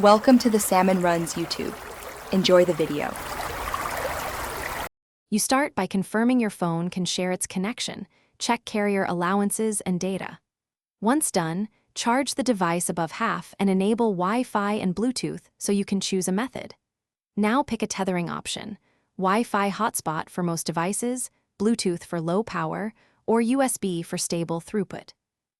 Welcome to the Salmon Runs YouTube. Enjoy the video. You start by confirming your phone can share its connection, check carrier allowances and data. Once done, charge the device above half and enable Wi-Fi and Bluetooth so you can choose a method. Now pick a tethering option: Wi-Fi hotspot for most devices, Bluetooth for low power, or USB for stable throughput.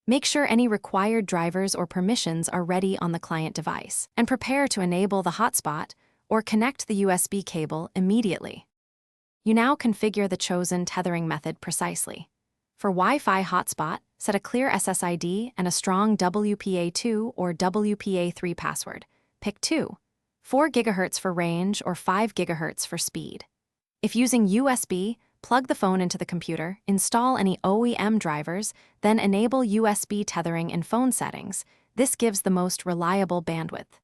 Make sure any required drivers or permissions are ready on the client device, and prepare to enable the hotspot or connect the USB cable immediately. You now configure the chosen tethering method precisely. For Wi-Fi hotspot, set a clear SSID and a strong WPA2 or WPA3 password. Pick 2, 4 GHz for range or 5 GHz for speed. If using USB, plug the phone into the computer, install any OEM drivers, then enable USB tethering in phone settings. This gives the most reliable bandwidth.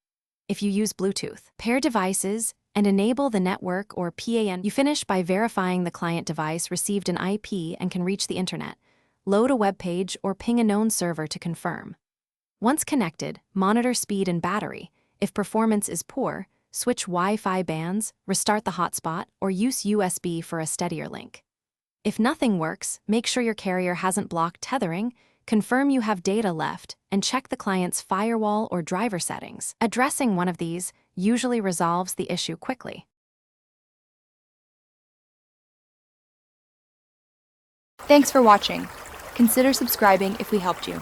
If you use Bluetooth, pair devices and enable the network or PAN. You finish by verifying the client device received an IP and can reach the internet. Load a web page or ping a known server to confirm. Once connected, monitor speed and battery. If performance is poor, switch Wi-Fi bands, restart the hotspot, or use USB for a steadier link. If nothing works, make sure your carrier hasn't blocked tethering, confirm you have data left, and check the client's firewall or driver settings. Addressing one of these usually resolves the issue quickly. Thanks for watching. Consider subscribing if we helped you.